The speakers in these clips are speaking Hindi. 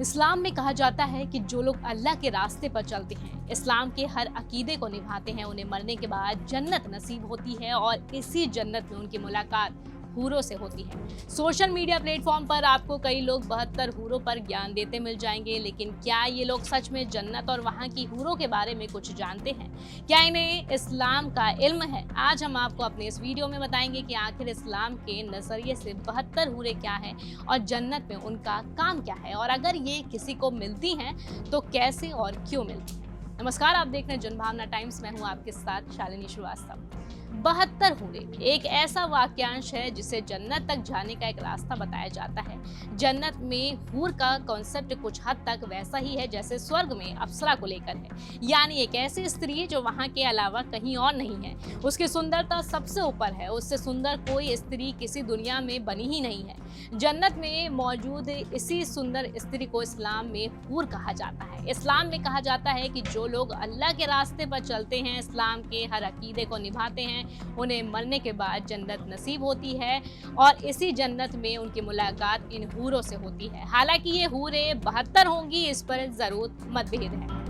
इस्लाम में कहा जाता है कि जो लोग अल्लाह के रास्ते पर चलते हैं, इस्लाम के हर अकीदे को निभाते हैं, उन्हें मरने के बाद जन्नत नसीब होती है और इसी जन्नत में उनकी मुलाकात हूरों से होती है। सोशल मीडिया प्लेटफॉर्म पर आपको कई लोग 72 हूरों पर ज्ञान देते मिल जाएंगे, लेकिन क्या ये लोग सच में जन्नत और वहाँ की हूरों के बारे में कुछ जानते हैं? क्या इन्हें इस्लाम का इल्म है? आज हम आपको अपने इस वीडियो में बताएंगे कि आखिर इस्लाम के नजरिए से 72 हूरें क्या है और जन्नत में उनका काम क्या है, और अगर ये किसी को मिलती हैं तो कैसे और क्यों मिलती हैं। नमस्कार, आप देख रहे हैं जनभावना टाइम्स। मैं हूँ आपके साथ शालिनी श्रीवास्तव। 72 हूरें एक ऐसा वाक्यांश है जिसे जन्नत तक जाने का एक रास्ता बताया जाता है। जन्नत में हूर का कॉन्सेप्ट कुछ हद तक वैसा ही है जैसे स्वर्ग में अप्सरा को लेकर है, यानी एक ऐसी स्त्री है जो वहां के अलावा कहीं और नहीं है। उसकी सुंदरता सबसे ऊपर है, उससे सुंदर कोई स्त्री किसी दुनिया में बनी ही नहीं है। जन्नत में मौजूद इसी सुंदर स्त्री को इस्लाम में हूर कहा जाता है। इस्लाम में कहा जाता है कि जो लोग अल्लाह के रास्ते पर चलते हैं, इस्लाम के हर अकीदे को निभाते हैं, उन्हें मरने के बाद जन्नत नसीब होती है और इसी जन्नत में उनकी मुलाकात इन हूरों से होती है। हालांकि ये हूरें 72 होंगी, इस पर जरूर मतभेद है।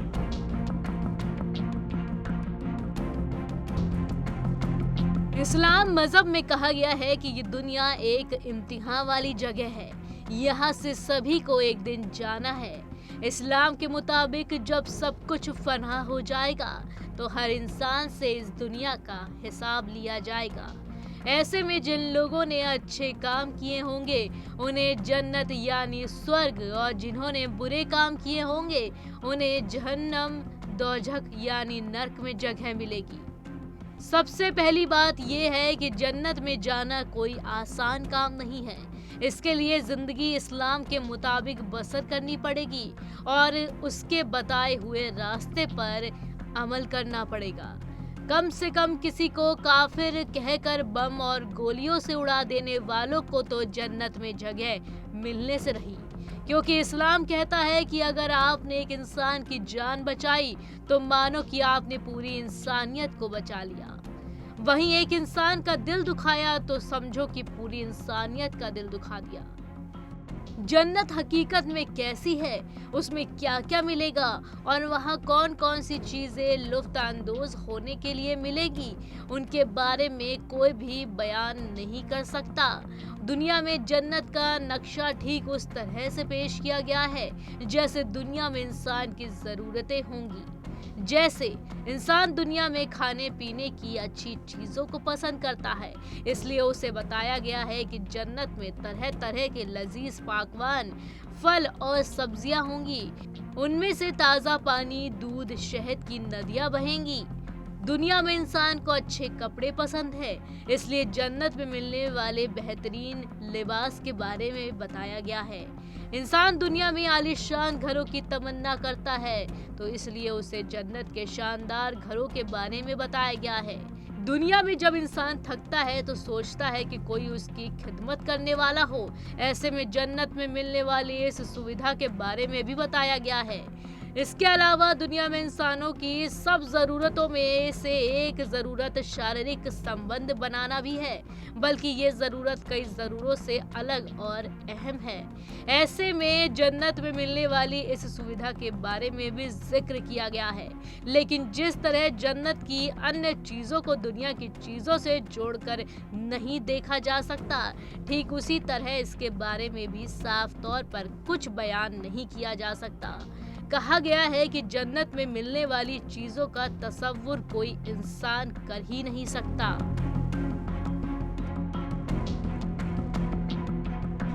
इस्लाम मजहब में कहा गया है कि ये दुनिया एक इम्तिहान वाली जगह है, यहाँ से सभी को एक दिन जाना है। इस्लाम के मुताबिक जब सब कुछ फना हो जाएगा तो हर इंसान से इस दुनिया का हिसाब लिया जाएगा। ऐसे में जिन लोगों ने अच्छे काम किए होंगे उन्हें जन्नत यानी स्वर्ग, और जिन्होंने बुरे काम किए होंगे उन्हें जहन्नम दोजख यानी नर्क में जगह मिलेगी। सबसे पहली बात यह है कि जन्नत में जाना कोई आसान काम नहीं है। इसके लिए जिंदगी इस्लाम के मुताबिक बसर करनी पड़ेगी और उसके बताए हुए रास्ते पर अमल करना पड़ेगा। कम से कम किसी को काफिर कहकर बम और गोलियों से उड़ा देने वालों को तो जन्नत में जगह मिलने से रही, क्योंकि इस्लाम कहता है कि अगर आपने एक इंसान की जान बचाई तो मानो कि आपने पूरी इंसानियत को बचा लिया। वहीं एक इंसान का दिल दुखाया तो समझो कि पूरी इंसानियत का दिल दुखा दिया। जन्नत हकीकत में कैसी है, उसमें क्या क्या मिलेगा और वहाँ कौन कौन सी चीजें लुत्फानंदोज होने के लिए मिलेगी, उनके बारे में कोई भी बयान नहीं कर सकता। दुनिया में जन्नत का नक्शा ठीक उस तरह से पेश किया गया है जैसे दुनिया में इंसान की जरूरतें होंगी। जैसे इंसान दुनिया में खाने पीने की अच्छी चीजों को पसंद करता है, इसलिए उसे बताया गया है कि जन्नत में तरह तरह के लजीज पकवान, फल और सब्जियां होंगी। उनमें से ताजा पानी, दूध, शहद की नदियां बहेंगी। दुनिया में इंसान को अच्छे कपड़े पसंद है, इसलिए जन्नत में मिलने वाले बेहतरीन लिबास के बारे में बताया गया है। इंसान दुनिया में आलीशान घरों की तमन्ना करता है, तो इसलिए उसे जन्नत के शानदार घरों के बारे में बताया गया है। दुनिया में जब इंसान थकता है तो सोचता है कि कोई उसकी खिदमत करने वाला हो, ऐसे में जन्नत में मिलने वाली इस सुविधा के बारे में भी बताया गया है। इसके अलावा दुनिया में इंसानों की सब जरूरतों में से एक जरूरत शारीरिक संबंध बनाना भी है, बल्कि ये जरूरत कई जरूरतों से अलग और अहम है। ऐसे में जन्नत में मिलने वाली इस सुविधा के बारे में भी जिक्र किया गया है, लेकिन जिस तरह जन्नत की अन्य चीजों को दुनिया की चीजों से जोड़कर नहीं देखा जा सकता, ठीक उसी तरह इसके बारे में भी साफ तौर पर कुछ बयान नहीं किया जा सकता। कहा गया है कि जन्नत में मिलने वाली चीजों का तसव्वुर कोई इंसान कर ही नहीं सकता।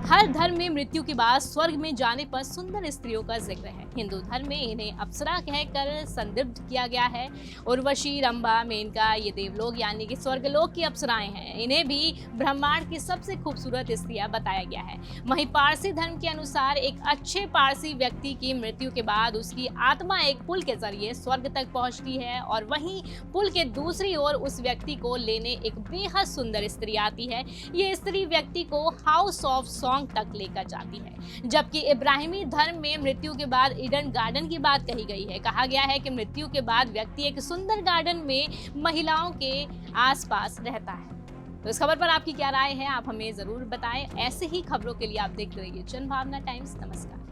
हर धर्म में मृत्यु के बाद स्वर्ग में जाने पर सुंदर स्त्रियों का जिक्र है। हिंदू धर्म में इन्हें अप्सरा कहकर संदर्भित किया गया है। उर्वशी, रंभा, मेनका ये देवलोक यानी कि स्वर्गलोक की अप्सराएं हैं। इन्हें भी ब्रह्मांड की सबसे खूबसूरत स्त्रियां बताया गया है। वहीं पारसी धर्म के अनुसार एक अच्छे पारसी व्यक्ति की मृत्यु के बाद उसकी आत्मा एक पुल के जरिए स्वर्ग तक पहुंचती है और वहीं पुल के दूसरी ओर उस व्यक्ति को लेने एक बेहद सुंदर स्त्री आती है। ये स्त्री व्यक्ति को हाउस ऑफ सॉन्ग तक लेकर जाती है। जबकि इब्राहिमी धर्म में मृत्यु के बाद ईडन गार्डन की बात कही गई है। कहा गया है कि मृत्यु के बाद व्यक्ति एक सुंदर गार्डन में महिलाओं के आसपास रहता है। तो इस खबर पर आपकी क्या राय है, आप हमें जरूर बताएं। ऐसे ही खबरों के लिए आप देखते रहिए जनभावना टाइम्स। नमस्कार।